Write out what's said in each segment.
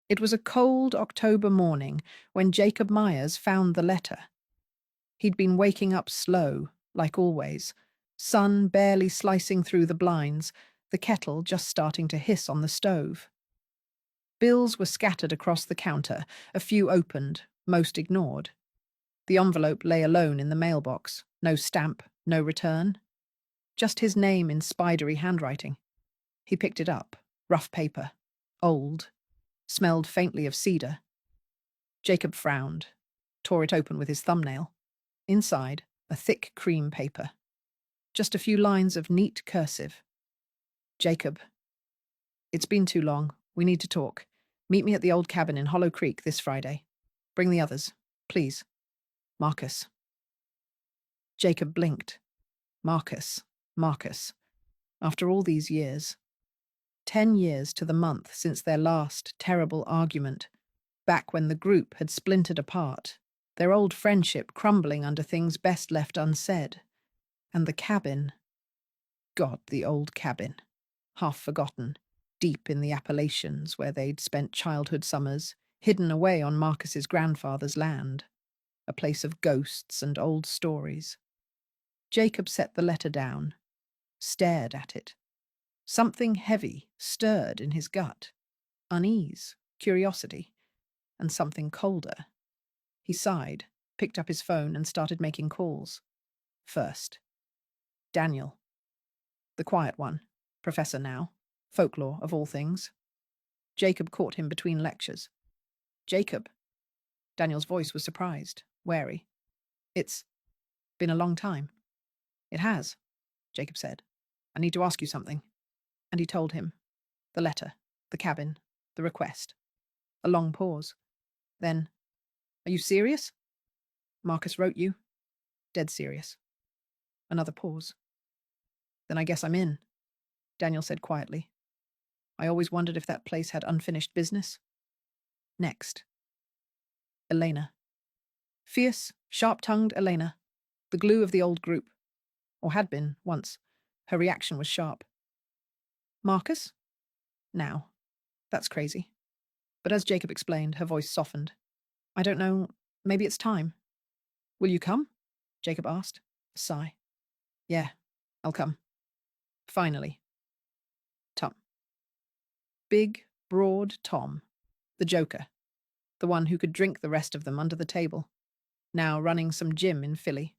It was a cold October morning when Jacob Myers found the letter. He'd been waking up slow, like always, sun barely slicing through the blinds, the kettle just starting to hiss on the stove. Bills were scattered across the counter, a few opened, most ignored. The envelope lay alone in the mailbox, no stamp, no return. Just his name in spidery handwriting. He picked it up, rough paper, old, smelled faintly of cedar. Jacob frowned, tore it open with his thumbnail. Inside, a thick cream paper. Just a few lines of neat cursive. Jacob, it's been too long. We need to talk. Meet me at the old cabin in Hollow Creek this Friday. Bring the others, please. Marcus. Jacob blinked. Marcus. Marcus. After all these years. 10 years to the month since their last terrible argument, back when the group had splintered apart, their old friendship crumbling under things best left unsaid. And the cabin. God, the old cabin. Half forgotten, deep in the Appalachians where they'd spent childhood summers, hidden away on Marcus's grandfather's land. A place of ghosts and old stories. Jacob set the letter down, stared at it. Something heavy stirred in his gut. Unease, curiosity, and something colder. He sighed, picked up his phone and started making calls. First, Daniel. The quiet one, professor now, folklore of all things. Jacob caught him between lectures. Jacob. Daniel's voice was surprised, wary. It's been a long time. It has, Jacob said. I need to ask you something. And he told him. The letter, the cabin, the request. A long pause. Then, are you serious? Marcus wrote you. Dead serious. Another pause. Then I guess I'm in, Daniel said quietly. I always wondered if that place had unfinished business. Next. Elena. Fierce, sharp-tongued Elena. The glue of the old group. Or had been, once. Her reaction was sharp. Marcus? Now. That's crazy. But as Jacob explained, her voice softened. I don't know, maybe it's time. Will you come? Jacob asked. A sigh. Yeah, I'll come. Finally. Tom. Big, broad Tom. The joker. The one who could drink the rest of them under the table. Now running some gym in Philly.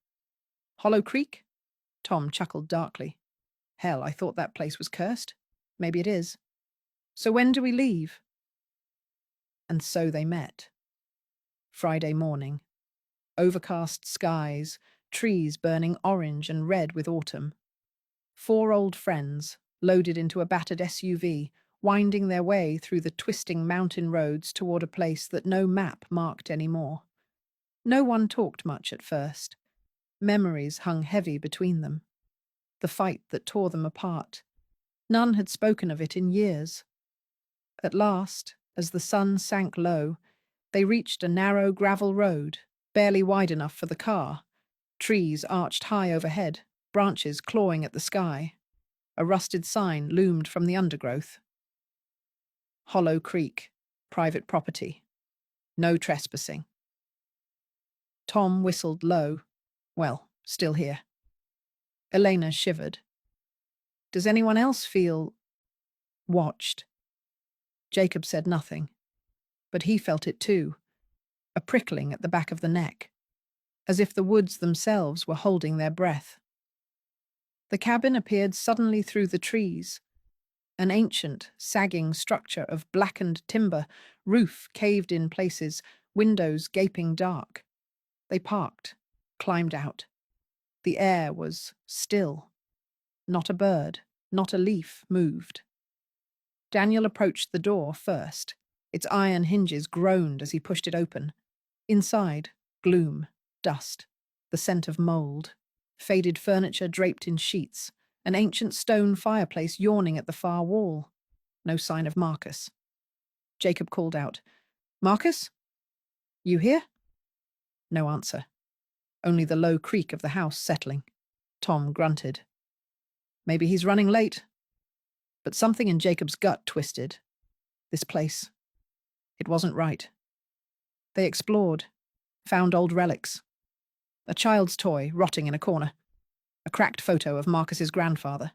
Hollow Creek? Tom chuckled darkly. Hell, I thought that place was cursed. Maybe it is. So when do we leave? And so they met. Friday morning. Overcast skies, trees burning orange and red with autumn. 4 old friends, loaded into a battered SUV, winding their way through the twisting mountain roads toward a place that no map marked anymore. No one talked much at first. Memories hung heavy between them. The fight that tore them apart. None had spoken of it in years. At last, as the sun sank low, they reached a narrow gravel road, barely wide enough for the car. Trees arched high overhead, branches clawing at the sky. A rusted sign loomed from the undergrowth. Hollow Creek, private property. No trespassing. Tom whistled low. Well, still here. Elena shivered. Does anyone else feel watched? Jacob said nothing, but he felt it too, a prickling at the back of the neck, as if the woods themselves were holding their breath. The cabin appeared suddenly through the trees, an ancient, sagging structure of blackened timber, roof caved in places, windows gaping dark. They parked, climbed out. The air was still. Not a bird, not a leaf moved. Daniel approached the door first. Its iron hinges groaned as he pushed it open. Inside, gloom, dust, the scent of mold, faded furniture draped in sheets, an ancient stone fireplace yawning at the far wall. No sign of Marcus. Jacob called out, Marcus? You here? No answer. Only the low creak of the house settling. Tom grunted. Maybe he's running late. But something in Jacob's gut twisted. This place. It wasn't right. They explored, found old relics. A child's toy rotting in a corner. A cracked photo of Marcus's grandfather.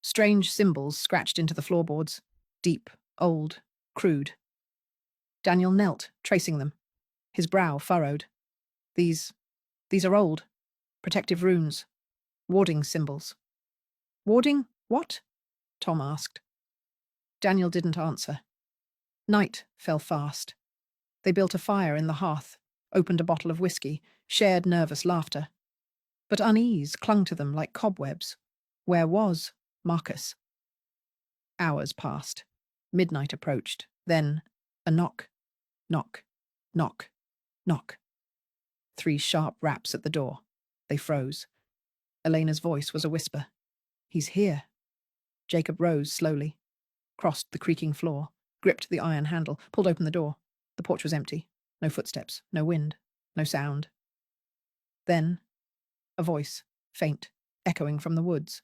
Strange symbols scratched into the floorboards. Deep, old, crude. Daniel knelt, tracing them. His brow furrowed. These are old. Protective runes. Warding symbols. Warding what? Tom asked. Daniel didn't answer. Night fell fast. They built a fire in the hearth, opened a bottle of whiskey, shared nervous laughter. But unease clung to them like cobwebs. Where was Marcus? Hours passed. Midnight approached. Then a knock. Knock. Knock. Knock. 3 sharp raps at the door. They froze. Elena's voice was a whisper. He's here. Jacob rose slowly, crossed the creaking floor, gripped the iron handle, pulled open the door. The porch was empty. No footsteps, no wind, no sound. Then, a voice, faint, echoing from the woods.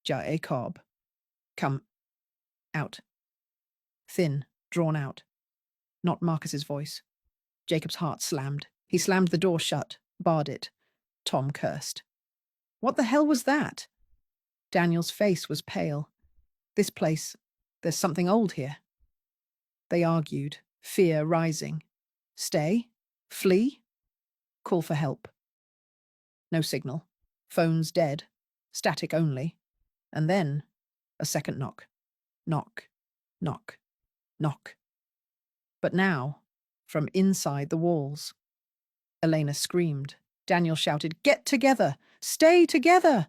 Jacob. Come. Out. Thin, drawn out. Not Marcus's voice. Jacob's heart slammed. He slammed the door shut, barred it. Tom cursed. What the hell was that? Daniel's face was pale. This place, there's something old here. They argued, fear rising. Stay? Flee? Call for help. No signal. Phones dead. Static only. And then, a second knock. Knock. Knock. Knock. But now, from inside the walls. Elena screamed. Daniel shouted, Get together! Stay together!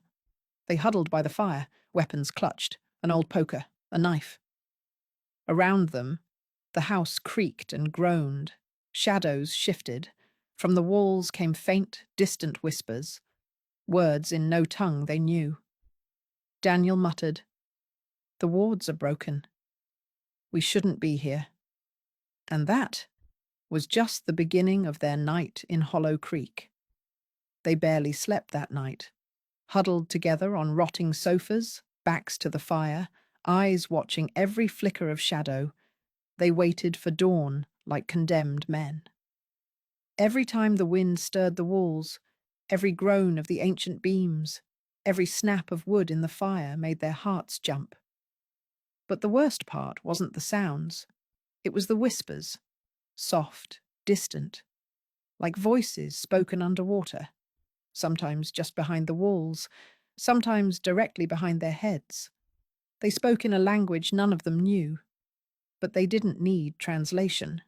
They huddled by the fire, weapons clutched, an old poker, a knife. Around them, the house creaked and groaned. Shadows shifted. From the walls came faint, distant whispers, words in no tongue they knew. Daniel muttered, The wards are broken. We shouldn't be here. And that was just the beginning of their night in Hollow Creek. They barely slept that night, huddled together on rotting sofas, backs to the fire, eyes watching every flicker of shadow. They waited for dawn like condemned men. Every time the wind stirred the walls, every groan of the ancient beams, every snap of wood in the fire made their hearts jump. But the worst part wasn't the sounds. It was the whispers, soft, distant, like voices spoken underwater, sometimes just behind the walls, sometimes directly behind their heads. They spoke in a language none of them knew, but they didn't need translation.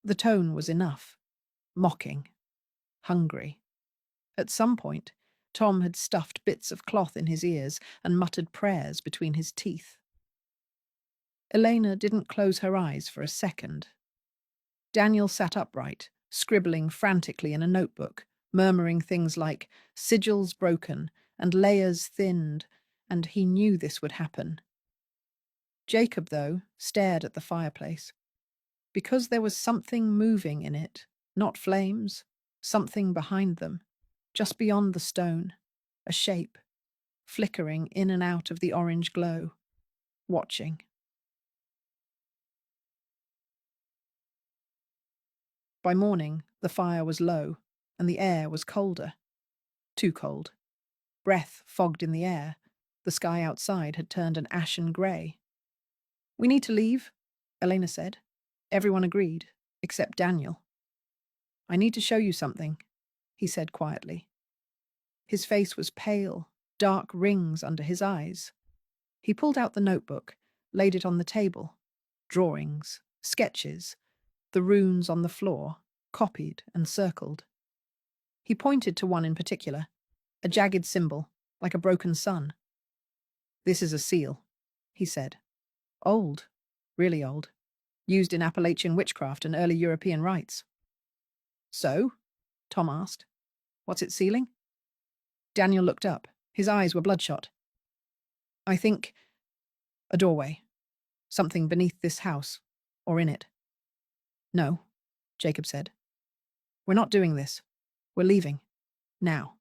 The tone was enough. Mocking. Hungry. At some point, Tom had stuffed bits of cloth in his ears and muttered prayers between his teeth. Elena didn't close her eyes for a second. Daniel sat upright, scribbling frantically in a notebook, murmuring things like sigils broken and layers thinned, and he knew this would happen. Jacob, though, stared at the fireplace. Because there was something moving in it, not flames, something behind them, just beyond the stone, a shape, flickering in and out of the orange glow, watching. By morning, the fire was low, and the air was colder. Too cold. Breath fogged in the air. The sky outside had turned an ashen grey. We need to leave, Elena said. Everyone agreed, except Daniel. I need to show you something, he said quietly. His face was pale, dark rings under his eyes. He pulled out the notebook, laid it on the table. Drawings, sketches, the runes on the floor, copied and circled. He pointed to one in particular, a jagged symbol, like a broken sun. This is a seal, he said. Old, really old, used in Appalachian witchcraft and early European rites. So? Tom asked. What's it sealing? Daniel looked up. His eyes were bloodshot. I think a doorway. Something beneath this house, or in it. No, Jacob said. We're not doing this. We're leaving. Now.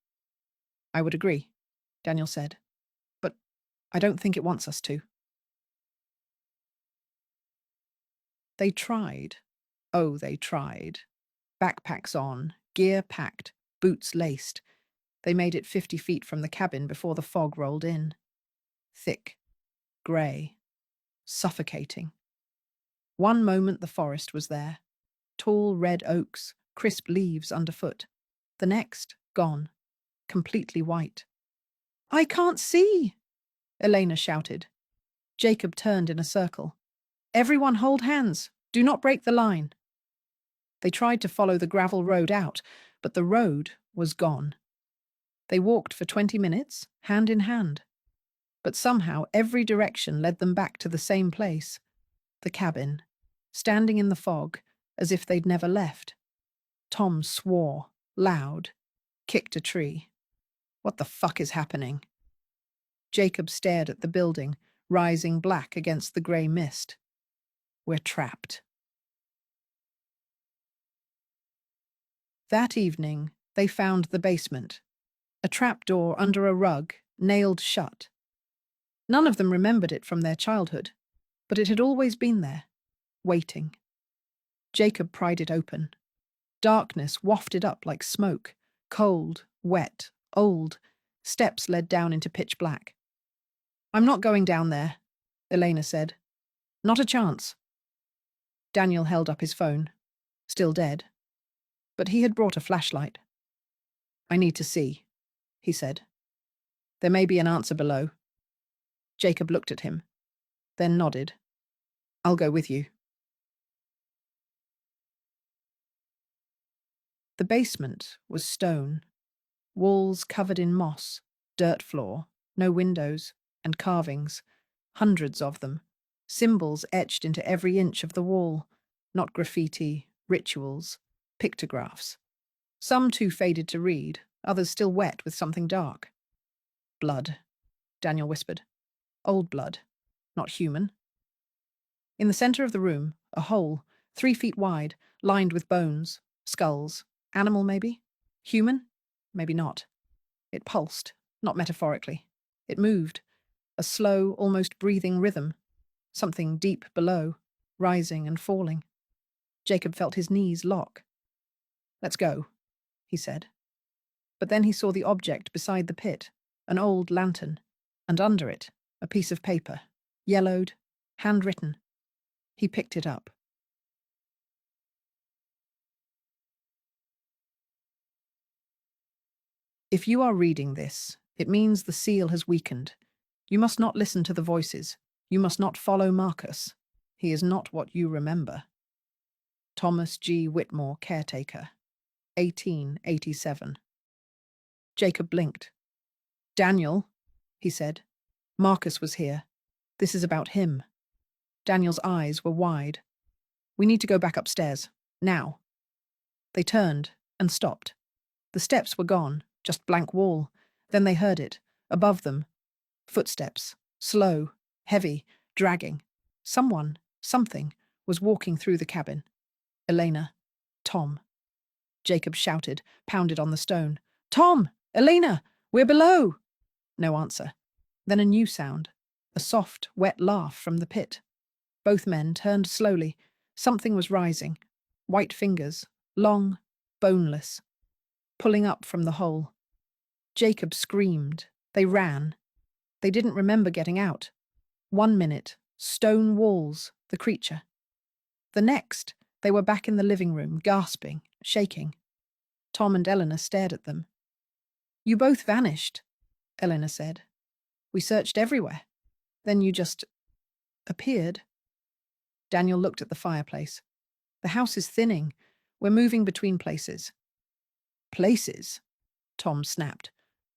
I would agree, Daniel said. But I don't think it wants us to. They tried. Oh, they tried. Backpacks on, gear packed, boots laced. They made it 50 feet from the cabin before the fog rolled in. Thick, grey, suffocating. One moment the forest was there. Tall red oaks, crisp leaves underfoot. The next, gone, completely white. I can't see, Elena shouted. Jacob turned in a circle. Everyone hold hands. Do not break the line. They tried to follow the gravel road out, but the road was gone. They walked for 20 minutes, hand in hand. But somehow every direction led them back to the same place, the cabin, standing in the fog as if they'd never left. Tom swore, loud, kicked a tree. What the fuck is happening? Jacob stared at the building, rising black against the grey mist. We're trapped. That evening, they found the basement, a trapdoor under a rug, nailed shut. None of them remembered it from their childhood, but it had always been there, waiting. Jacob pried it open. Darkness wafted up like smoke, cold, wet, old. Steps led down into pitch black. I'm not going down there, Elena said. Not a chance. Daniel held up his phone. Still dead. But he had brought a flashlight. I need to see, he said. There may be an answer below. Jacob looked at him, then nodded. I'll go with you. The basement was stone, walls covered in moss, dirt floor, no windows, and carvings, hundreds of them, symbols etched into every inch of the wall, not graffiti, rituals, pictographs. Some too faded to read, others still wet with something dark. Blood, Daniel whispered. Old blood, not human. In the center of the room, a hole, 3 feet wide, lined with bones, skulls. Animal, maybe? Human? Maybe not. It pulsed, not metaphorically. It moved, a slow, almost breathing rhythm. Something deep below, rising and falling. Jacob felt his knees lock. Let's go, he said. But then he saw the object beside the pit, an old lantern, and under it, a piece of paper, yellowed, handwritten. He picked it up. If you are reading this, it means the seal has weakened. You must not listen to the voices. You must not follow Marcus. He is not what you remember. Thomas G. Whitmore, caretaker, 1887. Jacob blinked. Daniel, he said. Marcus was here. This is about him. Daniel's eyes were wide. We need to go back upstairs. Now. They turned and stopped. The steps were gone, just blank wall. Then they heard it, above them. Footsteps, slow, heavy, dragging. Someone, something, was walking through the cabin. Elena. Tom. Jacob shouted, pounded on the stone. Tom! Elena! We're below! No answer. Then a new sound. A soft, wet laugh from the pit. Both men turned slowly. Something was rising. White fingers, long, boneless, pulling up from the hole. Jacob screamed. They ran. They didn't remember getting out. 1 minute, stone walls, the creature. The next, they were back in the living room, gasping, shaking. Tom and Eleanor stared at them. You both vanished, Eleanor said. We searched everywhere. Then you just appeared. Daniel looked at the fireplace. The house is thinning. We're moving between places. Places? Tom snapped.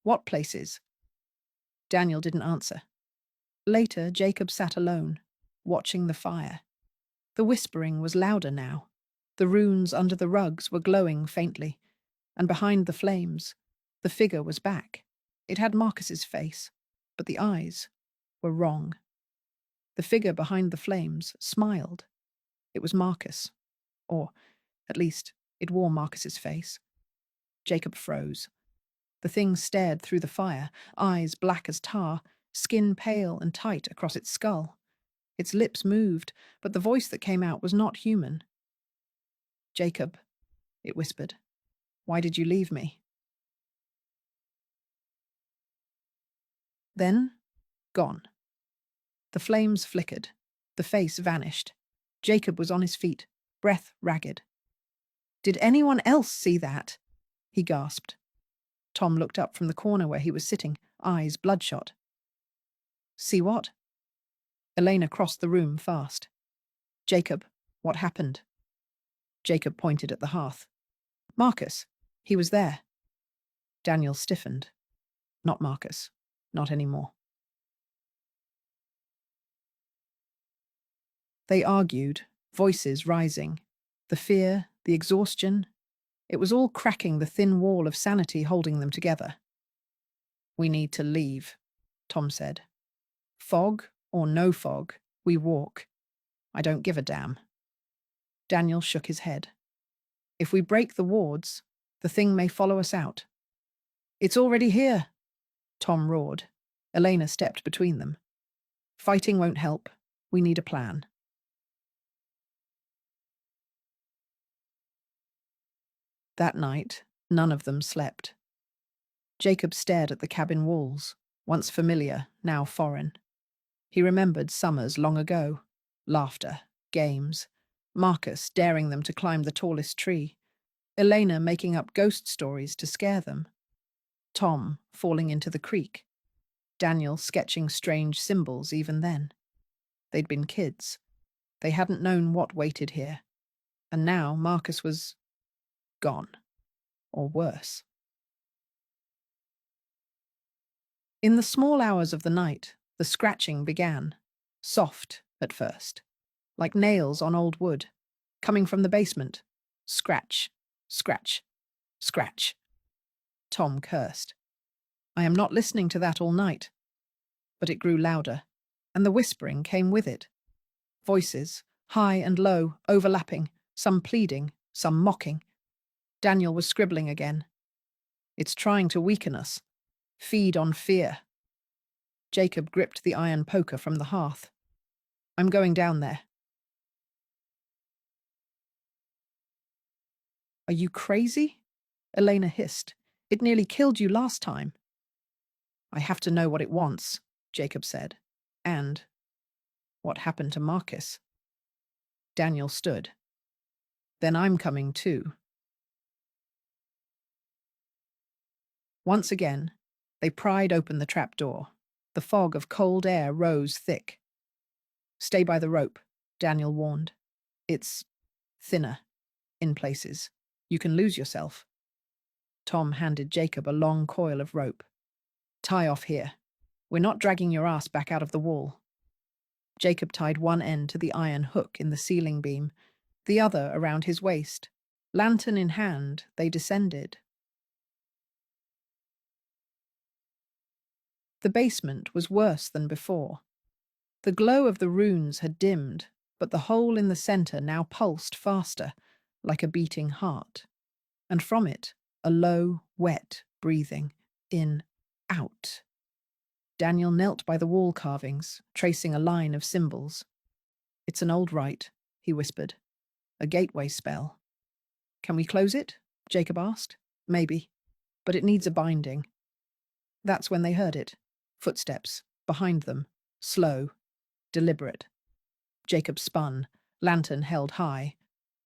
What places? Daniel didn't answer. Later, Jacob sat alone, watching the fire. The whispering was louder now. The runes under the rugs were glowing faintly, and behind the flames, the figure was back. It had Marcus's face, but the eyes were wrong. The figure behind the flames smiled. It was Marcus. Or, at least, it wore Marcus's face. Jacob froze. The thing stared through the fire, eyes black as tar, skin pale and tight across its skull. Its lips moved, but the voice that came out was not human. "Jacob," it whispered, "why did you leave me?" Then, gone. The flames flickered. The face vanished. Jacob was on his feet, breath ragged. "Did anyone else see that?" he gasped. Tom looked up from the corner where he was sitting, eyes bloodshot. "See what?" Elena crossed the room fast. "Jacob, what happened?" Jacob pointed at the hearth. "Marcus. He was there." Daniel stiffened. Not Marcus. Not anymore. They argued, voices rising. The fear, the exhaustion. It was all cracking the thin wall of sanity holding them together. "We need to leave," Tom said. "Fog or no fog, we walk. I don't give a damn." Daniel shook his head. "If we break the wards, the thing may follow us out." "It's already here," Tom roared. Elena stepped between them. "Fighting won't help. We need a plan." That night, none of them slept. Jacob stared at the cabin walls, once familiar, now foreign. He remembered summers long ago. Laughter, games, Marcus daring them to climb the tallest tree, Elena making up ghost stories to scare them, Tom falling into the creek, Daniel sketching strange symbols even then. They'd been kids. They hadn't known what waited here. And now Marcus was gone. Or worse. In the small hours of the night, the scratching began. Soft at first, like nails on old wood, coming from the basement. Scratch, scratch, scratch. Tom cursed. "I am not listening to that all night." But it grew louder, and the whispering came with it. Voices, high and low, overlapping, some pleading, some mocking. Daniel was scribbling again. "It's trying to weaken us. Feed on fear." Jacob gripped the iron poker from the hearth. "I'm going down there." "Are you crazy?" Elena hissed. "It nearly killed you last time." "I have to know what it wants," Jacob said. "And what happened to Marcus?" Daniel stood. "Then I'm coming too." Once again, they pried open the trapdoor. The fog of cold air rose thick. "Stay by the rope," Daniel warned. "It's thinner in places. You can lose yourself." Tom handed Jacob a long coil of rope. "Tie off here. We're not dragging your ass back out of the wall." Jacob tied one end to the iron hook in the ceiling beam, the other around his waist. Lantern in hand, they descended. The basement was worse than before. The glow of the runes had dimmed, but the hole in the center now pulsed faster, like a beating heart. And from it, a low, wet breathing. In, out. Daniel knelt by the wall carvings, tracing a line of symbols. "It's an old rite," he whispered. "A gateway spell." "Can we close it?" Jacob asked. "Maybe. But it needs a binding." That's when they heard it. Footsteps, behind them, slow, deliberate. Jacob spun, lantern held high.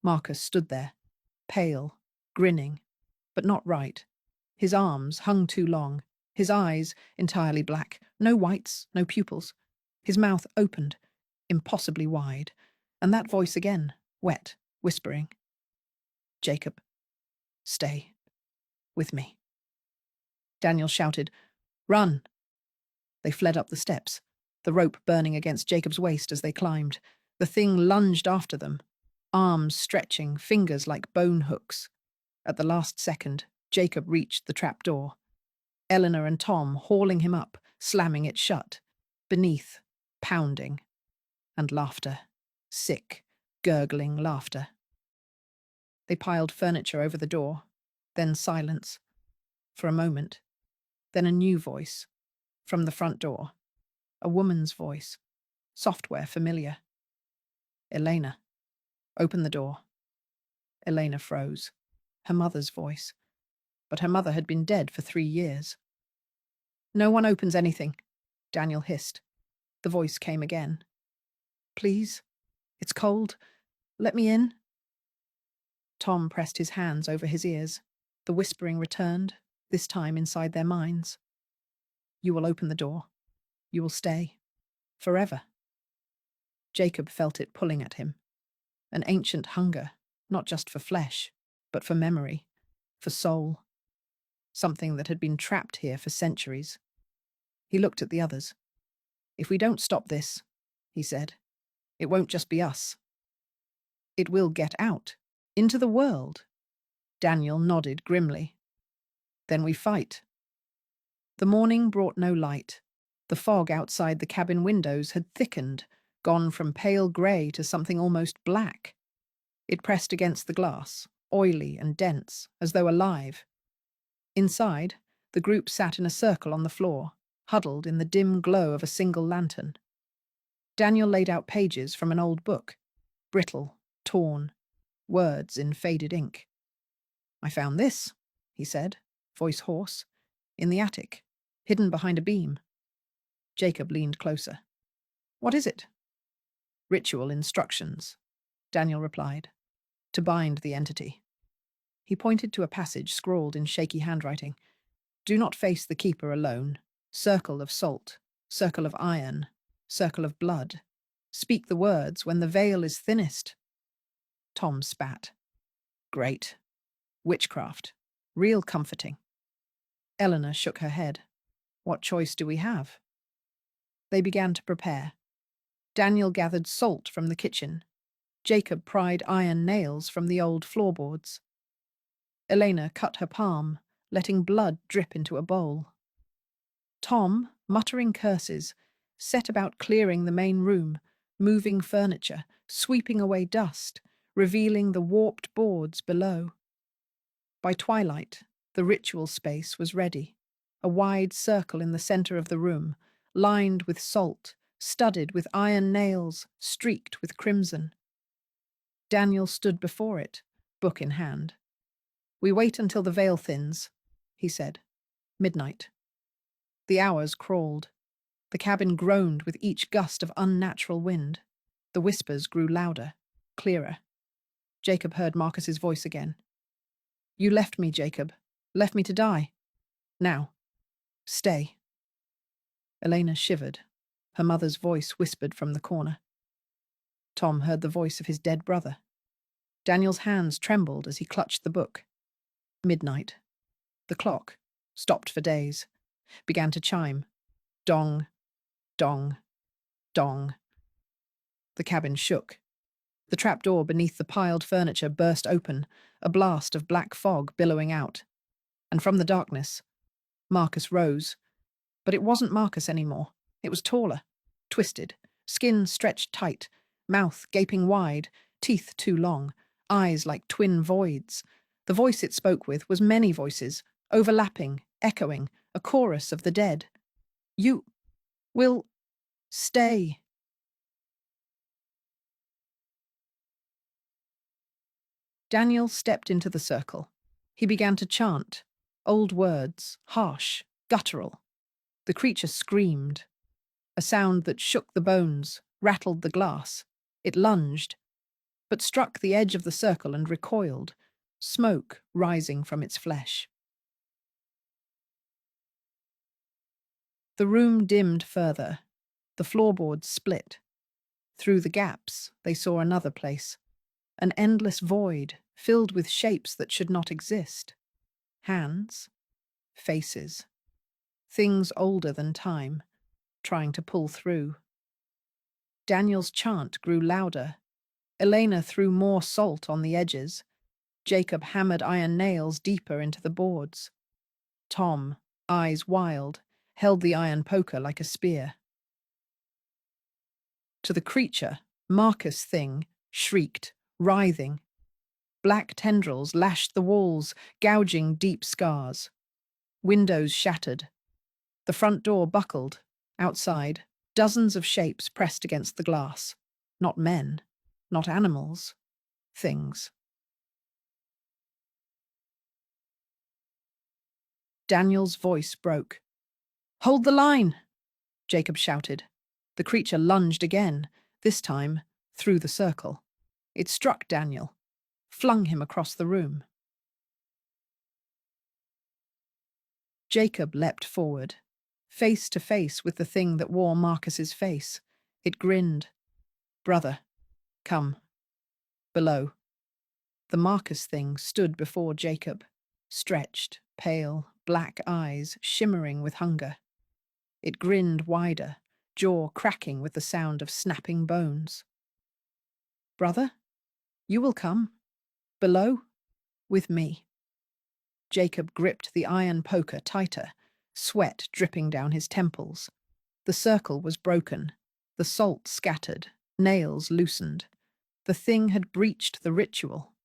Marcus stood there, pale, grinning, but not right. His arms hung too long, his eyes entirely black, no whites, no pupils. His mouth opened, impossibly wide, and that voice again, wet, whispering. "Jacob, stay with me." Daniel shouted, "Run!" They fled up the steps, the rope burning against Jacob's waist as they climbed. The thing lunged after them, arms stretching, fingers like bone hooks. At the last second, Jacob reached the trap door. Eleanor and Tom hauling him up, slamming it shut. Beneath, pounding. And laughter. Sick, gurgling laughter. They piled furniture over the door, then silence. For a moment. Then a new voice. From the front door. A woman's voice. software familiar. Elena, open the door. Elena froze. Her mother's voice. But her mother had been dead for 3 years. No one opens anything, Daniel hissed. The voice came again. Please? It's cold. Let me in. Tom pressed his hands over his ears. The whispering returned, this time inside their minds. You will open the door. You will stay. Forever. Jacob felt it pulling at him. An ancient hunger, not just for flesh, but for memory, for soul. Something that had been trapped here for centuries. He looked at the others. If we don't stop this, he said, it won't just be us. It will get out, into the world. Daniel nodded grimly. Then we fight. The morning brought no light. The fog outside the cabin windows had thickened, gone from pale grey to something almost black. It pressed against the glass, oily and dense, as though alive. Inside, the group sat in a circle on the floor, huddled in the dim glow of a single lantern. Daniel laid out pages from an old book, brittle, torn, words in faded ink. I found this, he said, voice hoarse, in the attic, hidden behind a beam. Jacob leaned closer. What is it? Ritual instructions, Daniel replied, to bind the entity. He pointed to a passage scrawled in shaky handwriting. Do not face the keeper alone. Circle of salt, circle of iron, circle of blood. Speak the words when the veil is thinnest. Tom spat. Great. Witchcraft. Real comforting. Eleanor shook her head. What choice do we have? They began to prepare. Daniel gathered salt from the kitchen. Jacob pried iron nails from the old floorboards. Elena cut her palm, letting blood drip into a bowl. Tom, muttering curses, set about clearing the main room, moving furniture, sweeping away dust, revealing the warped boards below. By twilight, the ritual space was ready, a wide circle in the center of the room, lined with salt, studded with iron nails, streaked with crimson. Daniel stood before it, book in hand. We wait until the veil thins, he said. Midnight. The hours crawled. The cabin groaned with each gust of unnatural wind. The whispers grew louder, clearer. Jacob heard Marcus's voice again. You left me, Jacob. Left me to die. Now, stay. Elena shivered. Her mother's voice whispered from the corner. Tom heard the voice of his dead brother. Daniel's hands trembled as he clutched the book. Midnight. The clock, stopped for days, began to chime. Dong, dong, dong. The cabin shook. The trapdoor beneath the piled furniture burst open, a blast of black fog billowing out. And from the darkness, Marcus rose. But it wasn't Marcus anymore. It was taller, twisted, skin stretched tight, mouth gaping wide, teeth too long, eyes like twin voids. The voice it spoke with was many voices, overlapping, echoing, a chorus of the dead. You will stay. Daniel stepped into the circle. He began to chant, old words, harsh, guttural. The creature screamed, a sound that shook the bones, rattled the glass. It lunged, but struck the edge of the circle and recoiled, smoke rising from its flesh. The room dimmed further. The floorboards split. Through the gaps, they saw another place, an endless void filled with shapes that should not exist. Hands, faces, things older than time, trying to pull through. Daniel's chant grew louder. Elena threw more salt on the edges. Jacob hammered iron nails deeper into the boards. Tom, eyes wild, held the iron poker like a spear. To the creature, Marcus Thing shrieked, writhing. Black tendrils lashed the walls, gouging deep scars. Windows shattered. The front door buckled. Outside, Dozens of shapes pressed against the glass. Not men, not animals, things. Daniel's voice broke. "Hold the line!" Jacob shouted. The creature lunged again, this time through the circle. It struck Daniel, flung him across the room. Jacob leapt forward, face to face with the thing that wore Marcus's face. It grinned. "Brother, come." Below. The Marcus thing stood before Jacob, stretched, pale, black eyes shimmering with hunger. It grinned wider, jaw cracking with the sound of snapping bones. "Brother, you will come? Below? With me?" Jacob gripped the iron poker tighter, sweat dripping down his temples. The circle was broken, the salt scattered, nails loosened. The thing had breached the ritual.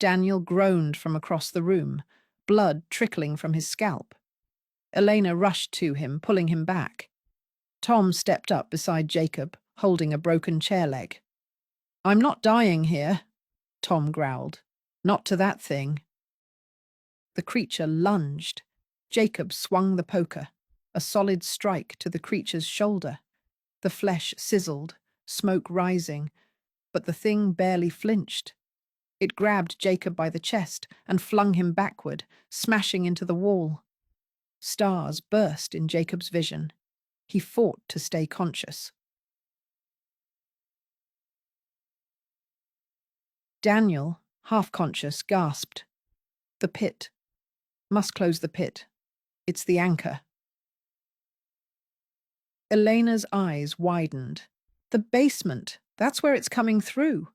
Daniel groaned from across the room, blood trickling from his scalp. Elena rushed to him, pulling him back. Tom stepped up beside Jacob, holding a broken chair leg. "I'm not dying here," Tom growled. "Not to that thing." The creature lunged. Jacob swung the poker, a solid strike to the creature's shoulder. The flesh sizzled, smoke rising, but the thing barely flinched. It grabbed Jacob by the chest and flung him backward, smashing into the wall. Stars burst in Jacob's vision. He fought to stay conscious. Daniel, half-conscious, gasped. "The pit. Must close the pit. It's the anchor." Elena's eyes widened. "The basement. That's where it's coming through."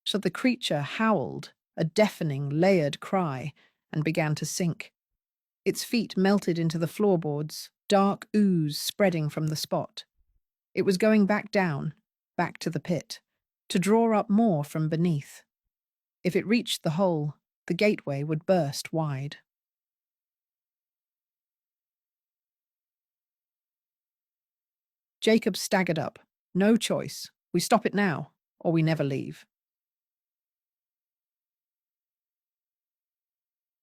So the creature howled, a deafening, layered cry, and began to sink. Its feet melted into the floorboards, dark ooze spreading from the spot. It was going back down, back to the pit, to draw up more from beneath. If it reached the hole, the gateway would burst wide. Jacob staggered up. "No choice. We stop it now, or we never leave."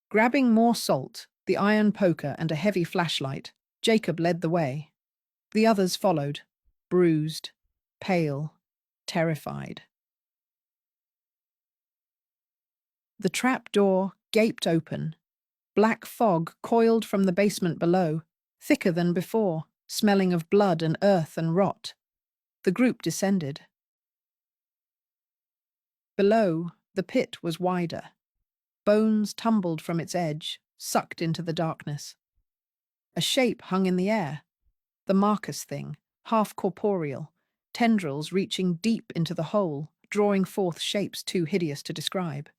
Grabbing more salt, the iron poker and a heavy flashlight, Jacob led the way. The others followed, bruised, pale, terrified. The trap door gaped open. Black fog coiled from the basement below, thicker than before, smelling of blood and earth and rot. The group descended. Below, the pit was wider. Bones tumbled from its edge, sucked into the darkness. A shape hung in the air. The Marcus thing, half corporeal, tendrils reaching deep into the hole, drawing forth shapes too hideous to describe.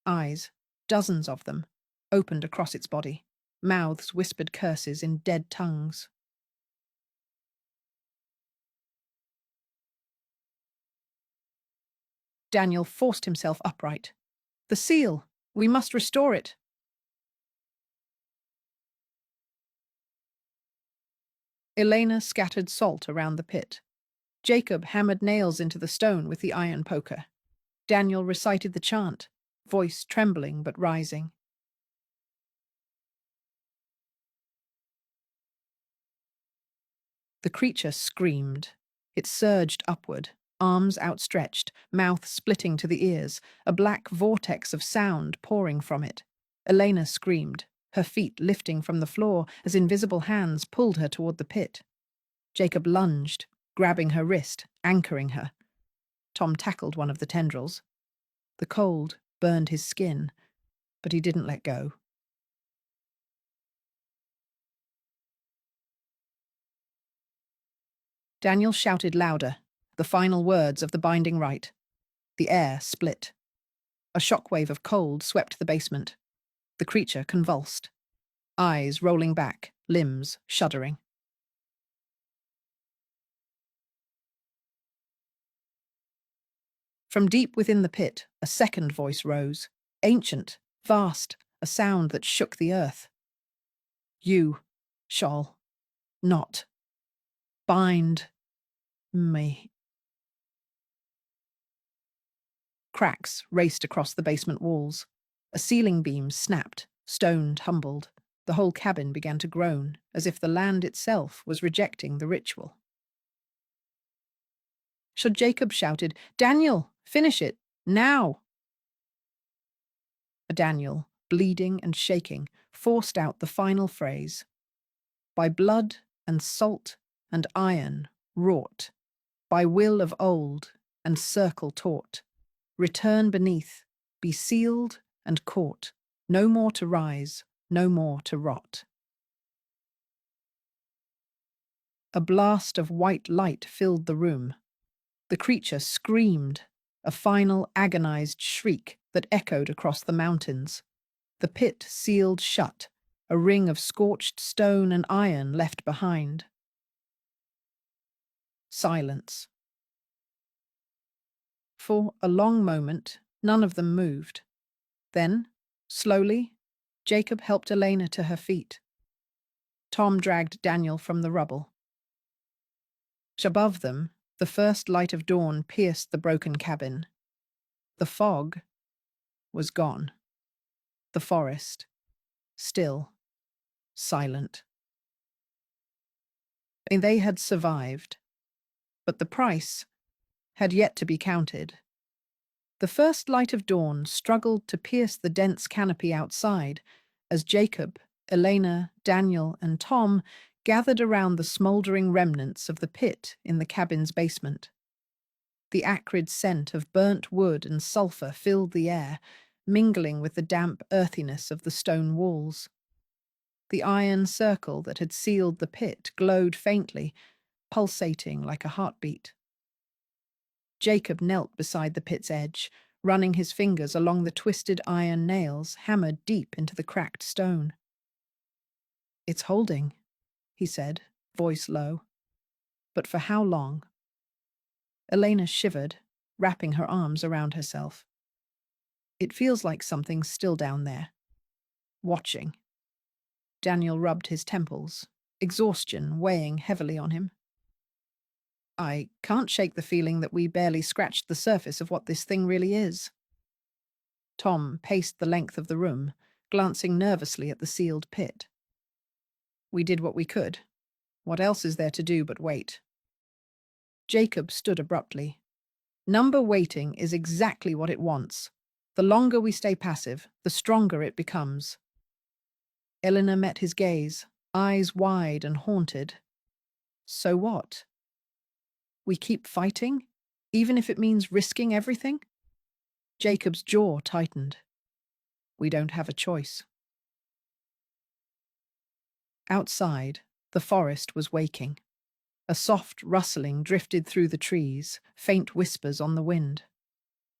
Eyes, dozens of them, opened across its body. Mouths whispered curses in dead tongues. Daniel forced himself upright. "The seal! We must restore it!" Elena scattered salt around the pit. Jacob hammered nails into the stone with the iron poker. Daniel recited the chant, voice trembling but rising. The creature screamed. It surged upward, arms outstretched, mouth splitting to the ears, a black vortex of sound pouring from it. Elena screamed, her feet lifting from the floor as invisible hands pulled her toward the pit. Jacob lunged, grabbing her wrist, anchoring her. Tom tackled one of the tendrils. The cold burned his skin, but he didn't let go. Daniel shouted louder, the final words of the binding rite. The air split. A shockwave of cold swept the basement. The creature convulsed, eyes rolling back, limbs shuddering. From deep within the pit, a second voice rose, ancient, vast, a sound that shook the earth. "You, Shoal." Not bind me. Cracks raced across the basement walls. A ceiling beam snapped, stone tumbled. The whole cabin began to groan, as if the land itself was rejecting the ritual. Jacob shouted, "Daniel, finish it, now!" Daniel, bleeding and shaking, forced out the final phrase. By blood and salt and iron wrought, by will of old and circle taught, return beneath, be sealed and caught, no more to rise, no more to rot. A blast of white light filled the room. The creature screamed, a final agonized shriek that echoed across the mountains. The pit sealed shut, a ring of scorched stone and iron left behind. Silence. For a long moment, none of them moved. Then, slowly, Jacob helped Elena to her feet. Tom dragged Daniel from the rubble. Above them, the first light of dawn pierced the broken cabin. The fog was gone. The forest, still, silent. They had survived, but the price had yet to be counted. The first light of dawn struggled to pierce the dense canopy outside as Jacob, Elena, Daniel, and Tom gathered around the smouldering remnants of the pit in the cabin's basement. The acrid scent of burnt wood and sulphur filled the air, mingling with the damp earthiness of the stone walls. The iron circle that had sealed the pit glowed faintly, pulsating like a heartbeat. Jacob knelt beside the pit's edge, running his fingers along the twisted iron nails hammered deep into the cracked stone. "It's holding," he said, voice low. "But for how long?" Elena shivered, wrapping her arms around herself. "It feels like something's still down there, watching." Daniel rubbed his temples, exhaustion weighing heavily on him. "I can't shake the feeling that we barely scratched the surface of what this thing really is." Tom paced the length of the room, glancing nervously at the sealed pit. "We did what we could. What else is there to do but wait?" Jacob stood abruptly. "Number waiting is exactly what it wants. The longer we stay passive, the stronger it becomes." Eleanor met his gaze, eyes wide and haunted. "So what? We keep fighting, even if it means risking everything?" Jacob's jaw tightened. "We don't have a choice." Outside, the forest was waking. A soft rustling drifted through the trees, faint whispers on the wind.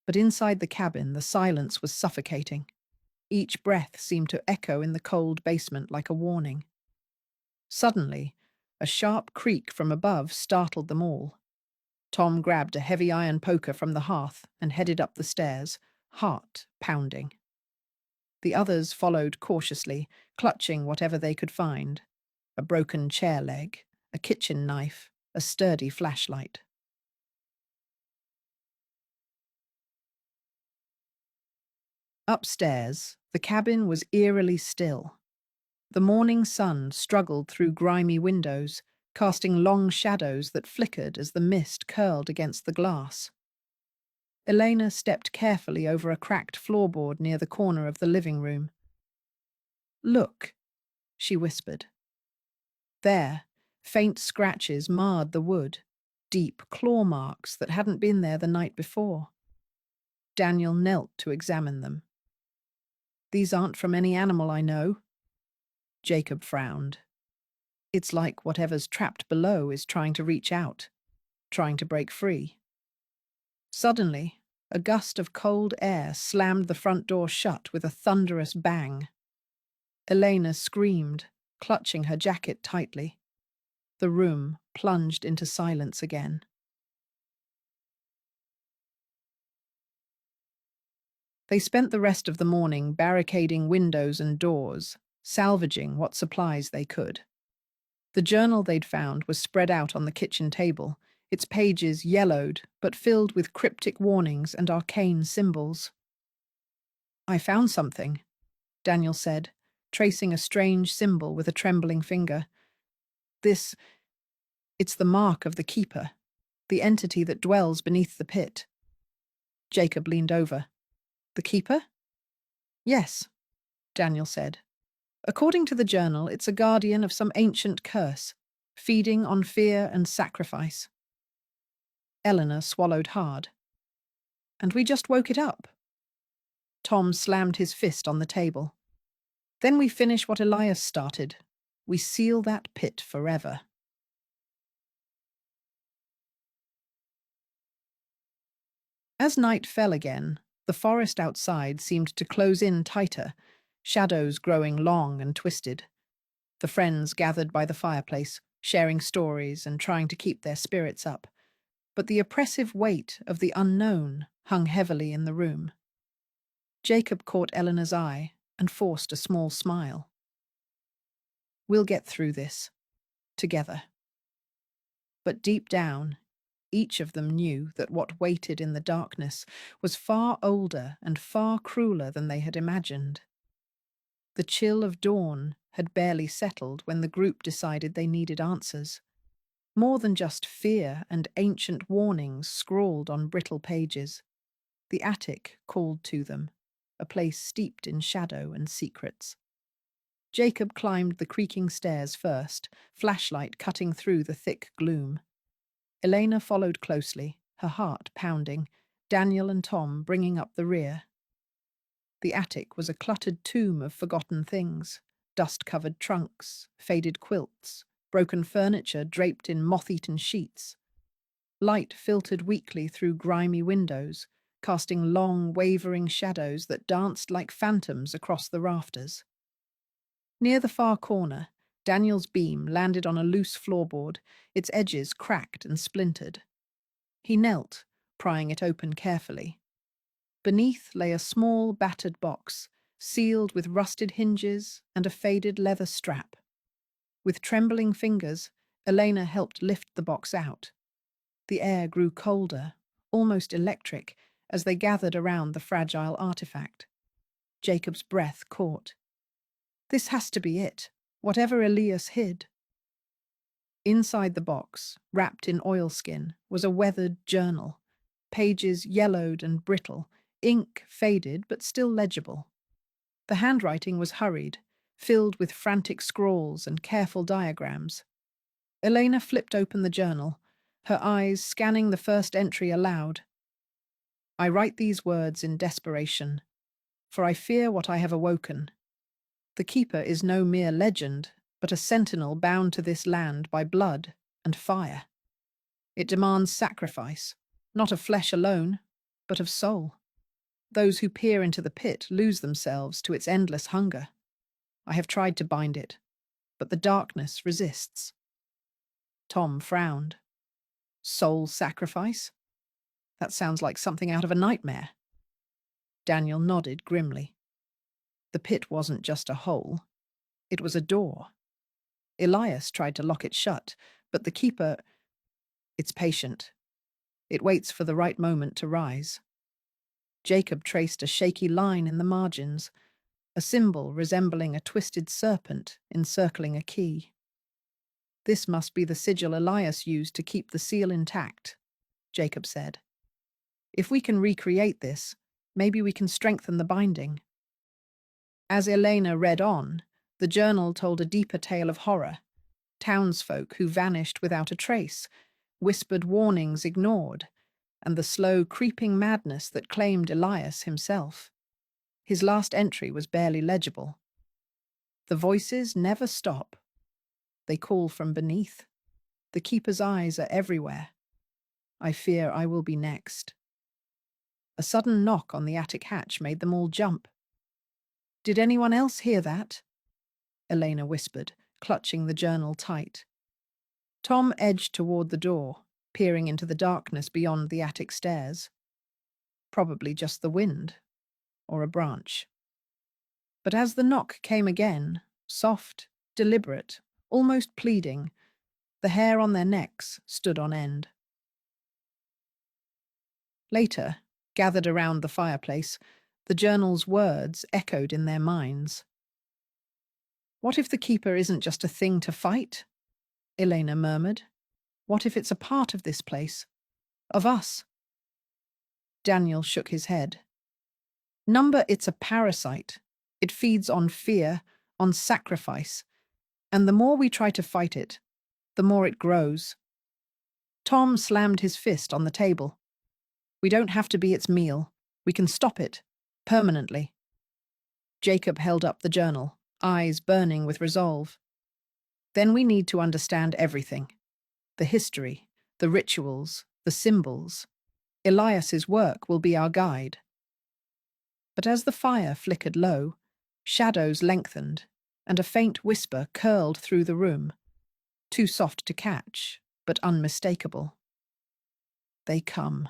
But inside the cabin, the silence was suffocating. Each breath seemed to echo in the cold basement like a warning. Suddenly, a sharp creak from above startled them all. Tom grabbed a heavy iron poker from the hearth and headed up the stairs, heart pounding. The others followed cautiously, clutching whatever they could find: a broken chair leg, a kitchen knife, a sturdy flashlight. Upstairs, the cabin was eerily still. The morning sun struggled through grimy windows, casting long shadows that flickered as the mist curled against the glass. Elena stepped carefully over a cracked floorboard near the corner of the living room. "Look," she whispered. There, faint scratches marred the wood, deep claw marks that hadn't been there the night before. Daniel knelt to examine them. "These aren't from any animal I know." Jacob frowned. "It's like whatever's trapped below is trying to reach out, trying to break free." Suddenly, a gust of cold air slammed the front door shut with a thunderous bang. Elena screamed, clutching her jacket tightly. The room plunged into silence again. They spent the rest of the morning barricading windows and doors, salvaging what supplies they could. The journal they'd found was spread out on the kitchen table, its pages yellowed but filled with cryptic warnings and arcane symbols. "I found something," Daniel said, tracing a strange symbol with a trembling finger. This, it's the mark of the keeper, the entity that dwells beneath the pit. Jacob leaned over. "The keeper?" "Yes," Daniel said. "According to the journal, it's a guardian of some ancient curse, feeding on fear and sacrifice." Eleanor swallowed hard. "And we just woke it up." Tom slammed his fist on the table. "Then we finish what Elias started. We seal that pit forever." As night fell again, the forest outside seemed to close in tighter, shadows growing long and twisted. The friends gathered by the fireplace, sharing stories and trying to keep their spirits up. But the oppressive weight of the unknown hung heavily in the room. Jacob caught Eleanor's eye and forced a small smile. "We'll get through this, together." But deep down, each of them knew that what waited in the darkness was far older and far crueler than they had imagined. The chill of dawn had barely settled when the group decided they needed answers. More than just fear and ancient warnings scrawled on brittle pages. The attic called to them, a place steeped in shadow and secrets. Jacob climbed the creaking stairs first, flashlight cutting through the thick gloom. Elena followed closely, her heart pounding, Daniel and Tom bringing up the rear. The attic was a cluttered tomb of forgotten things, dust-covered trunks, faded quilts, broken furniture draped in moth-eaten sheets. Light filtered weakly through grimy windows, casting long, wavering shadows that danced like phantoms across the rafters. Near the far corner, Daniel's beam landed on a loose floorboard, its edges cracked and splintered. He knelt, prying it open carefully. Beneath lay a small, battered box, sealed with rusted hinges and a faded leather strap. With trembling fingers, Elena helped lift the box out. The air grew colder, almost electric, as they gathered around the fragile artifact. Jacob's breath caught. This has to be it, whatever Elias hid. Inside the box, wrapped in oilskin, was a weathered journal, pages yellowed and brittle, ink faded but still legible. The handwriting was hurried, filled with frantic scrawls and careful diagrams. Elena flipped open the journal, her eyes scanning the first entry aloud. "I write these words in desperation, for I fear what I have awoken. The keeper is no mere legend, but a sentinel bound to this land by blood and fire. It demands sacrifice, not of flesh alone, but of soul. Those who peer into the pit lose themselves to its endless hunger. I have tried to bind it, but the darkness resists." Tom frowned. "Soul sacrifice? That sounds like something out of a nightmare." Daniel nodded grimly. The pit wasn't just a hole. It was a door. Elias tried to lock it shut, but the keeper... It's patient. It waits for the right moment to rise. Jacob traced a shaky line in the margins, a symbol resembling a twisted serpent encircling a key. "This must be the sigil Elias used to keep the seal intact," Jacob said. "If we can recreate this, maybe we can strengthen the binding." As Elena read on, the journal told a deeper tale of horror. Townsfolk who vanished without a trace, whispered warnings ignored, and the slow creeping madness that claimed Elias himself. His last entry was barely legible. "The voices never stop. They call from beneath. The keeper's eyes are everywhere. I fear I will be next." A sudden knock on the attic hatch made them all jump. "Did anyone else hear that?" Elena whispered, clutching the journal tight. Tom edged toward the door, peering into the darkness beyond the attic stairs. Probably just the wind, or a branch. But as the knock came again, soft, deliberate, almost pleading. The hair on their necks stood on end. Later, gathered around the fireplace, the journal's words echoed in their minds. What if the keeper isn't just a thing to fight? Elena murmured. What if it's a part of this place? Of us? Daniel shook his head. Number, it's a parasite. It feeds on fear, on sacrifice, and the more we try to fight it, the more it grows. Tom slammed his fist on the table. We don't have to be its meal. We can stop it. Permanently. Jacob held up the journal, eyes burning with resolve. Then we need to understand everything. The history, the rituals, the symbols. Elias's work will be our guide. But as the fire flickered low, shadows lengthened, and a faint whisper curled through the room, too soft to catch, but unmistakable. They come.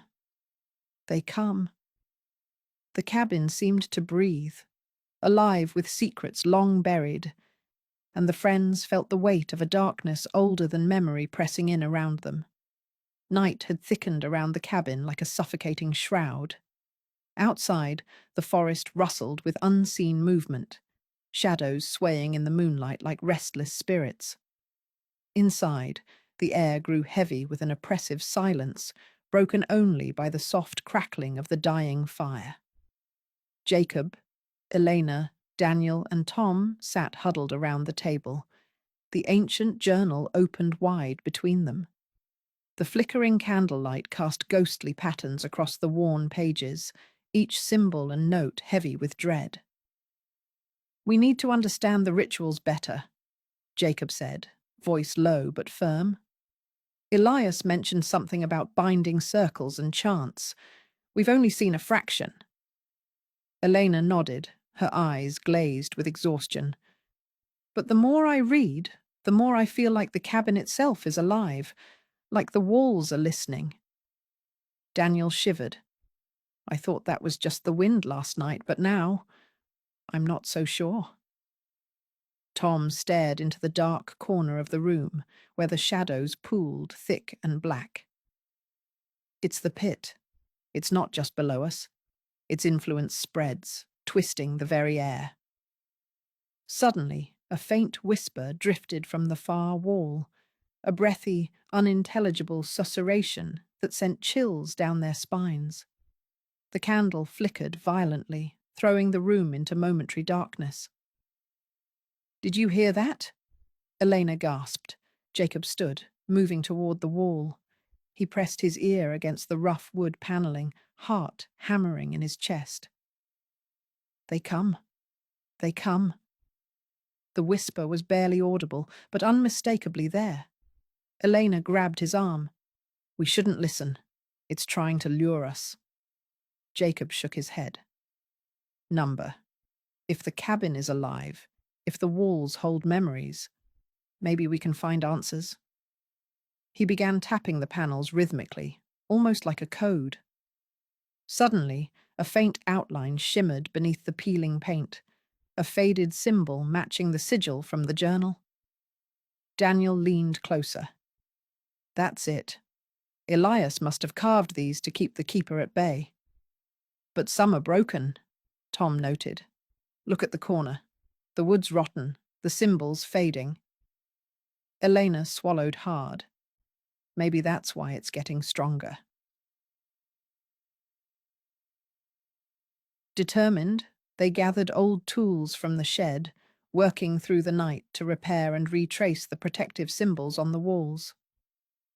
They come. The cabin seemed to breathe, alive with secrets long buried, and the friends felt the weight of a darkness older than memory pressing in around them. Night had thickened around the cabin like a suffocating shroud. Outside, the forest rustled with unseen movement, shadows swaying in the moonlight like restless spirits. Inside, the air grew heavy with an oppressive silence, broken only by the soft crackling of the dying fire. Jacob, Elena, Daniel, and Tom sat huddled around the table, the ancient journal opened wide between them. The flickering candlelight cast ghostly patterns across the worn pages, each symbol and note heavy with dread. We need to understand the rituals better, Jacob said, voice low but firm. Elias mentioned something about binding circles and chants. We've only seen a fraction. Elena nodded, her eyes glazed with exhaustion. But the more I read, the more I feel like the cabin itself is alive, like the walls are listening. Daniel shivered. I thought that was just the wind last night, but now I'm not so sure. Tom stared into the dark corner of the room, where the shadows pooled thick and black. It's the pit. It's not just below us. Its influence spreads, twisting the very air. Suddenly, a faint whisper drifted from the far wall, a breathy, unintelligible susurration that sent chills down their spines. The candle flickered violently, throwing the room into momentary darkness. Did you hear that? Elena gasped. Jacob stood, moving toward the wall. He pressed his ear against the rough wood paneling, heart hammering in his chest. They come. They come. The whisper was barely audible, but unmistakably there. Elena grabbed his arm. We shouldn't listen. It's trying to lure us. Jacob shook his head. Number. If the cabin is alive, if the walls hold memories, maybe we can find answers. He began tapping the panels rhythmically, almost like a code. Suddenly, a faint outline shimmered beneath the peeling paint, a faded symbol matching the sigil from the journal. Daniel leaned closer. That's it. Elias must have carved these to keep the keeper at bay. But some are broken, Tom noted. Look at the corner. The wood's rotten, the symbols fading. Elena swallowed hard. Maybe that's why it's getting stronger. Determined, they gathered old tools from the shed, working through the night to repair and retrace the protective symbols on the walls.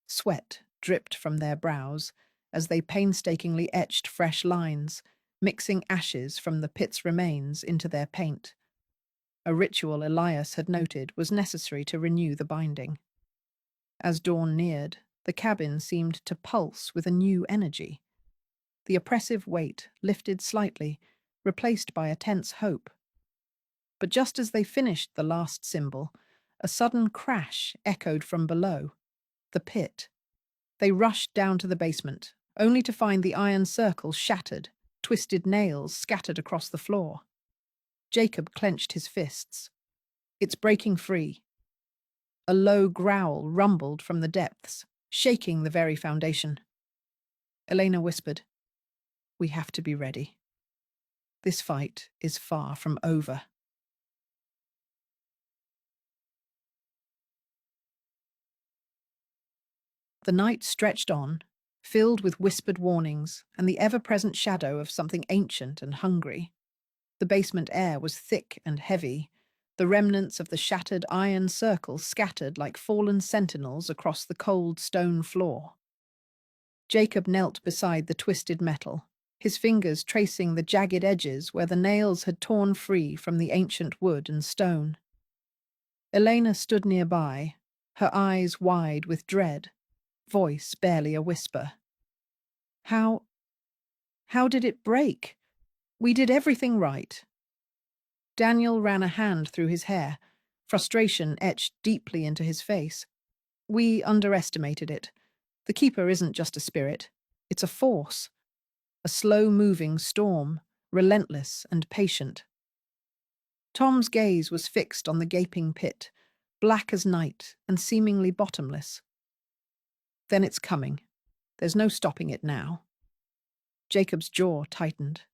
Sweat dripped from their brows as they painstakingly etched fresh lines, mixing ashes from the pit's remains into their paint. A ritual Elias had noted was necessary to renew the binding. As dawn neared, the cabin seemed to pulse with a new energy. The oppressive weight lifted slightly, replaced by a tense hope. But just as they finished the last symbol, a sudden crash echoed from below. The pit. They rushed down to the basement, only to find the iron circle shattered, twisted nails scattered across the floor. Jacob clenched his fists. It's breaking free. A low growl rumbled from the depths, shaking the very foundation. Elena whispered, "We have to be ready. This fight is far from over." The night stretched on, filled with whispered warnings and the ever-present shadow of something ancient and hungry. The basement air was thick and heavy, the remnants of the shattered iron circle scattered like fallen sentinels across the cold stone floor. Jacob knelt beside the twisted metal, his fingers tracing the jagged edges where the nails had torn free from the ancient wood and stone. Elena stood nearby, her eyes wide with dread, voice barely a whisper. How how did it break? We did everything right." Daniel ran a hand through his hair, frustration etched deeply into his face. "We underestimated it. The Keeper isn't just a spirit. It's a force. A slow-moving storm, relentless and patient." Tom's gaze was fixed on the gaping pit, black as night and seemingly bottomless. "Then it's coming. There's no stopping it now." Jacob's jaw tightened.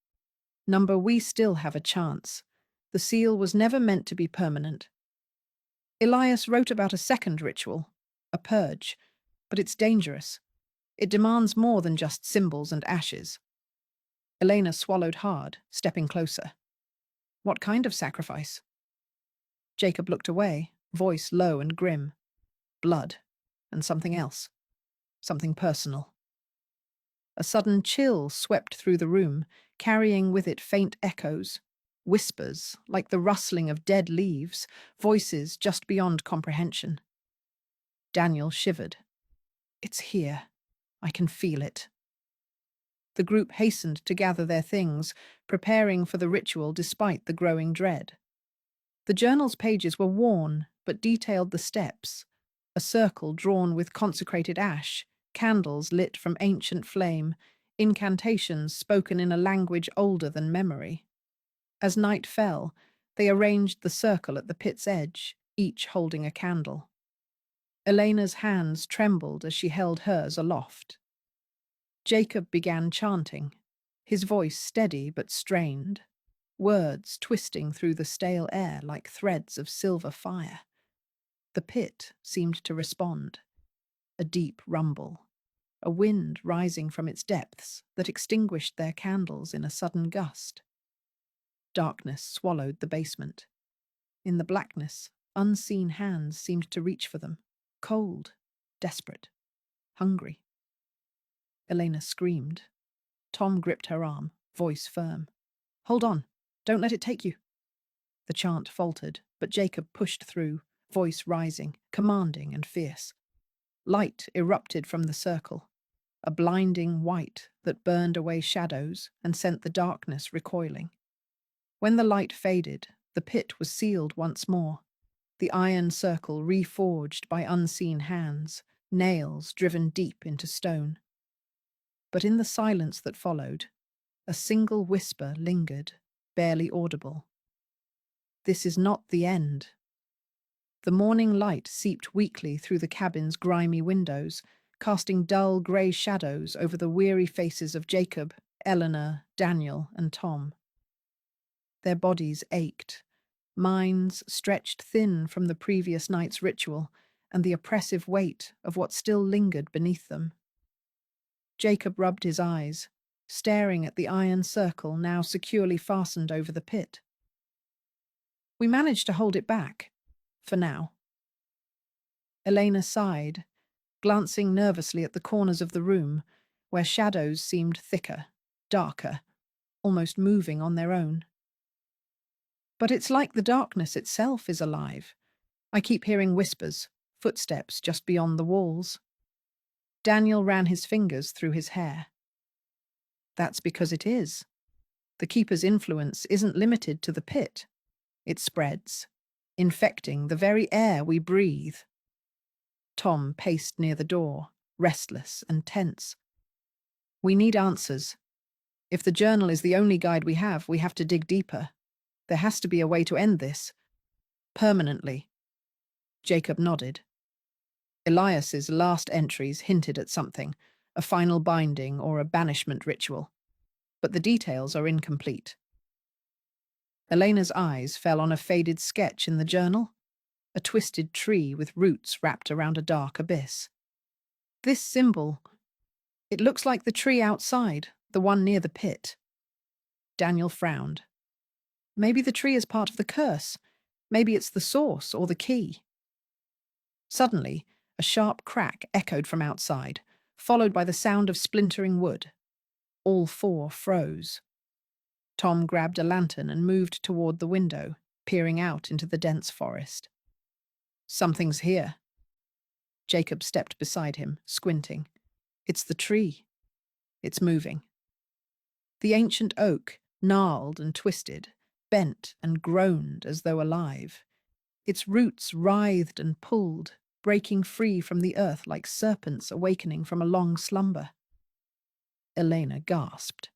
"Number, we still have a chance. The seal was never meant to be permanent." Elias wrote about a second ritual, a purge, but it's dangerous. It demands more than just symbols and ashes. Elena swallowed hard, stepping closer. "What kind of sacrifice?" Jacob looked away, voice low and grim. "Blood, and something else. Something personal." A sudden chill swept through the room, carrying with it faint echoes, whispers like the rustling of dead leaves, voices just beyond comprehension. Daniel shivered. "It's here. I can feel it." The group hastened to gather their things, preparing for the ritual despite the growing dread. The journal's pages were worn, but detailed the steps: a circle drawn with consecrated ash, candles lit from ancient flame, incantations spoken in a language older than memory. As night fell, they arranged the circle at the pit's edge, each holding a candle. Elena's hands trembled as she held hers aloft. Jacob began chanting, his voice steady but strained, words twisting through the stale air like threads of silver fire. The pit seemed to respond, a deep rumble, a wind rising from its depths that extinguished their candles in a sudden gust. Darkness swallowed the basement. In the blackness, unseen hands seemed to reach for them, cold, desperate, hungry. Elena screamed. Tom gripped her arm, voice firm. "Hold on, don't let it take you." The chant faltered, but Jacob pushed through, voice rising, commanding and fierce. Light erupted from the circle, a blinding white that burned away shadows and sent the darkness recoiling. When the light faded, the pit was sealed once more, the iron circle reforged by unseen hands, nails driven deep into stone. But in the silence that followed, a single whisper lingered, barely audible. "This is not the end." The morning light seeped weakly through the cabin's grimy windows, casting dull grey shadows over the weary faces of Jacob, Eleanor, Daniel, and Tom. Their bodies ached, minds stretched thin from the previous night's ritual and the oppressive weight of what still lingered beneath them. Jacob rubbed his eyes, staring at the iron circle now securely fastened over the pit. "We managed to hold it back, for now." Elena sighed, glancing nervously at the corners of the room, where shadows seemed thicker, darker, almost moving on their own. "But it's like the darkness itself is alive. I keep hearing whispers, footsteps just beyond the walls." Daniel ran his fingers through his hair. "That's because it is. The Keeper's influence isn't limited to the pit. It spreads, infecting the very air we breathe." Tom paced near the door, restless and tense. "We need answers. If the journal is the only guide we have to dig deeper. There has to be a way to end this. Permanently." Jacob nodded, Elias's last entries hinted at something, a final binding or a banishment ritual, but the details are incomplete. Elena's eyes fell on a faded sketch in the journal, a twisted tree with roots wrapped around a dark abyss. This symbol, it looks like the tree outside, the one near the pit. Daniel frowned. Maybe the tree is part of the curse. Maybe it's the source or the key. Suddenly, a sharp crack echoed from outside, followed by the sound of splintering wood. All four froze. Tom grabbed a lantern and moved toward the window, peering out into the dense forest. Something's here. Jacob stepped beside him, squinting. It's the tree. It's moving. The ancient oak, gnarled and twisted, bent and groaned as though alive. Its roots writhed and pulled, breaking free from the earth like serpents awakening from a long slumber. Elena gasped.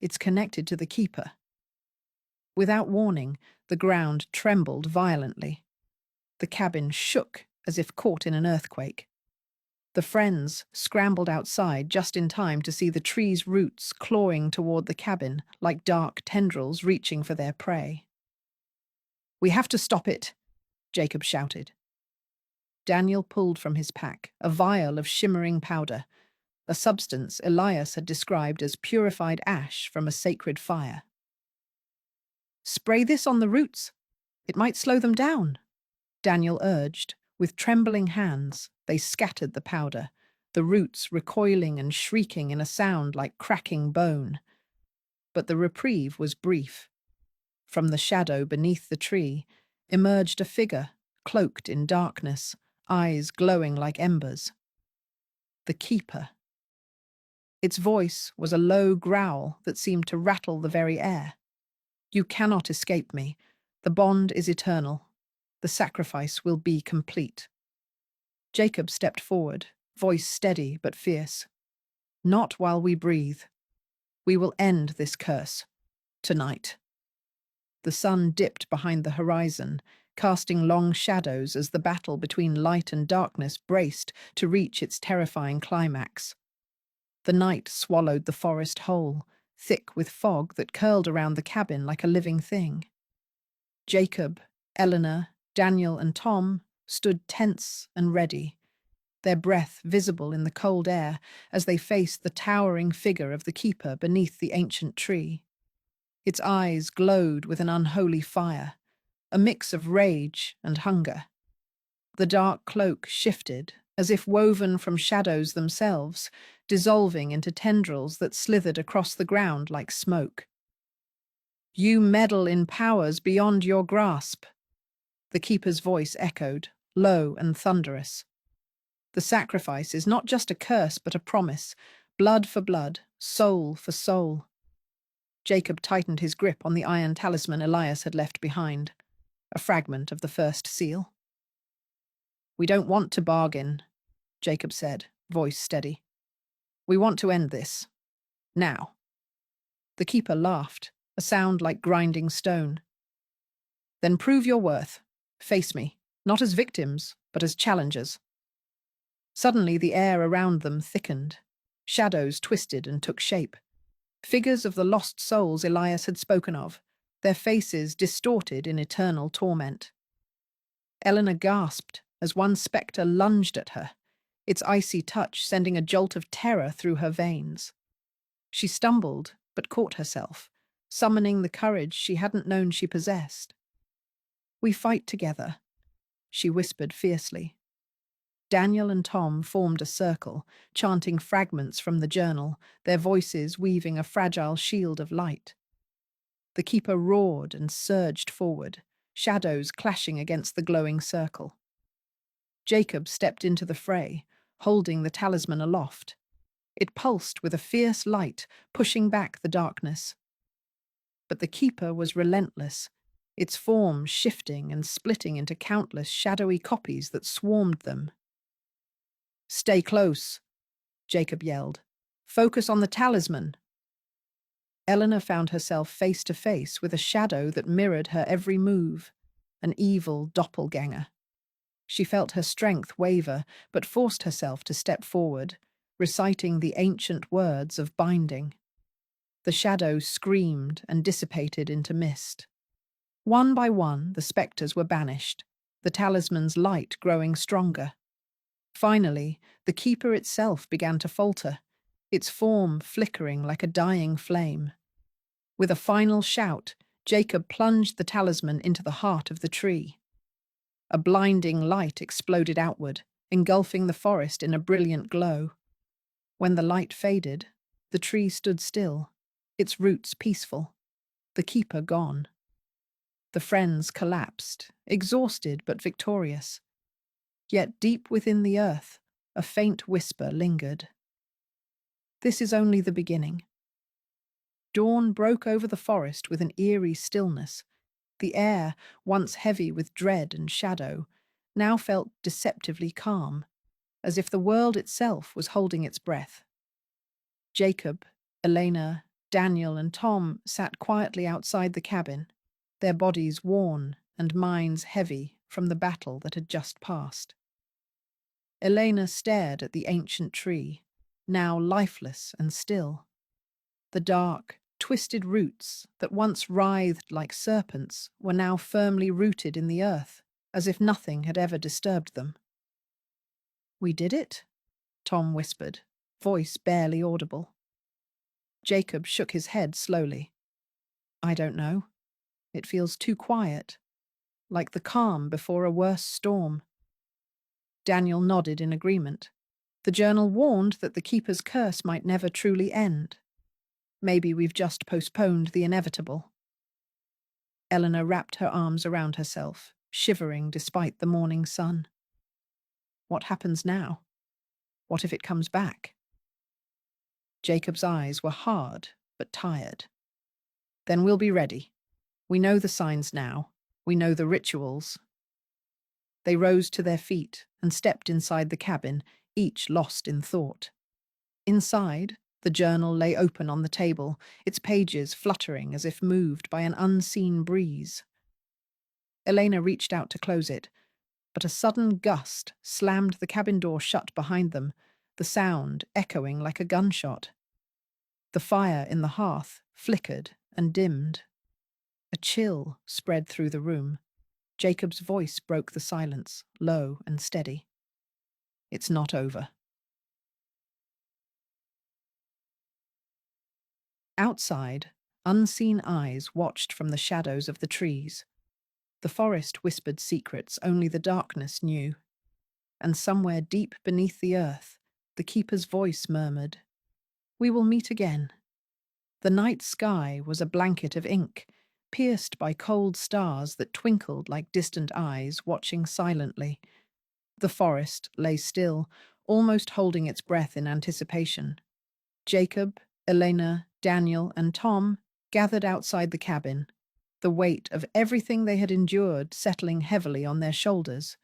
It's connected to the keeper. Without warning, the ground trembled violently. The cabin shook as if caught in an earthquake. The friends scrambled outside just in time to see the tree's roots clawing toward the cabin like dark tendrils reaching for their prey. "We have to stop it," Jacob shouted. Daniel pulled from his pack a vial of shimmering powder, a substance Elias had described as purified ash from a sacred fire. "Spray this on the roots. It might slow them down," Daniel urged. With trembling hands, they scattered the powder, the roots recoiling and shrieking in a sound like cracking bone. But the reprieve was brief. From the shadow beneath the tree emerged a figure, cloaked in darkness, eyes glowing like embers. The keeper. Its voice was a low growl that seemed to rattle the very air. "You cannot escape me. The bond is eternal. The sacrifice will be complete." Jacob stepped forward, voice steady but fierce. "Not while we breathe. We will end this curse. Tonight." The sun dipped behind the horizon, casting long shadows as the battle between light and darkness braced to reach its terrifying climax. The night swallowed the forest whole, thick with fog that curled around the cabin like a living thing. Jacob, Eleanor, Daniel and Tom stood tense and ready, their breath visible in the cold air as they faced the towering figure of the keeper beneath the ancient tree. Its eyes glowed with an unholy fire, a mix of rage and hunger. The dark cloak shifted, as if woven from shadows themselves, dissolving into tendrils that slithered across the ground like smoke. "You meddle in powers beyond your grasp," the keeper's voice echoed, low and thunderous. "The sacrifice is not just a curse but a promise, blood for blood, soul for soul." Jacob tightened his grip on the iron talisman Elias had left behind, a fragment of the first seal. "We don't want to bargain," Jacob said, voice steady. "We want to end this. Now." The keeper laughed, a sound like grinding stone. "Then prove your worth. Face me, not as victims, but as challengers." Suddenly the air around them thickened. Shadows twisted and took shape. Figures of the lost souls Elias had spoken of, their faces distorted in eternal torment. Eleanor gasped as one spectre lunged at her, its icy touch sending a jolt of terror through her veins. She stumbled, but caught herself, summoning the courage she hadn't known she possessed. "We fight together," she whispered fiercely. Daniel and Tom formed a circle, chanting fragments from the journal, their voices weaving a fragile shield of light. The keeper roared and surged forward, shadows clashing against the glowing circle. Jacob stepped into the fray, holding the talisman aloft. It pulsed with a fierce light, pushing back the darkness. But the keeper was relentless, its form shifting and splitting into countless shadowy copies that swarmed them. "Stay close," Jacob yelled. "Focus on the talisman." Eleanor found herself face to face with a shadow that mirrored her every move, an evil doppelganger. She felt her strength waver, but forced herself to step forward, reciting the ancient words of binding. The shadows screamed and dissipated into mist. One by one, the spectres were banished, the talisman's light growing stronger. Finally, the keeper itself began to falter, its form flickering like a dying flame. With a final shout, Jacob plunged the talisman into the heart of the tree. A blinding light exploded outward, engulfing the forest in a brilliant glow. When the light faded, the tree stood still, its roots peaceful, the keeper gone. The friends collapsed, exhausted but victorious. Yet deep within the earth, a faint whisper lingered. This is only the beginning. Dawn broke over the forest with an eerie stillness. The air, once heavy with dread and shadow, now felt deceptively calm, as if the world itself was holding its breath. Jacob, Elena, Daniel, and Tom sat quietly outside the cabin, their bodies worn and minds heavy from the battle that had just passed. Elena stared at the ancient tree, now lifeless and still. The dark, twisted roots that once writhed like serpents were now firmly rooted in the earth, as if nothing had ever disturbed them. "We did it?" Tom whispered, voice barely audible. Jacob shook his head slowly. "I don't know. It feels too quiet, like the calm before a worse storm." Daniel nodded in agreement. The journal warned that the keeper's curse might never truly end. Maybe we've just postponed the inevitable. Eleanor wrapped her arms around herself, shivering despite the morning sun. What happens now? What if it comes back? Jacob's eyes were hard, but tired. "Then we'll be ready. We know the signs now. We know the rituals." They rose to their feet and stepped inside the cabin, each lost in thought. Inside, the journal lay open on the table, its pages fluttering as if moved by an unseen breeze. Elena reached out to close it, but a sudden gust slammed the cabin door shut behind them, the sound echoing like a gunshot. The fire in the hearth flickered and dimmed. A chill spread through the room. Jacob's voice broke the silence, low and steady. "It's not over." Outside, unseen eyes watched from the shadows of the trees. The forest whispered secrets only the darkness knew. And somewhere deep beneath the earth, the keeper's voice murmured, "We will meet again." The night sky was a blanket of ink, pierced by cold stars that twinkled like distant eyes watching silently. The forest lay still, almost holding its breath in anticipation. Jacob, Elena, Daniel, and Tom gathered outside the cabin, the weight of everything they had endured settling heavily on their shoulders.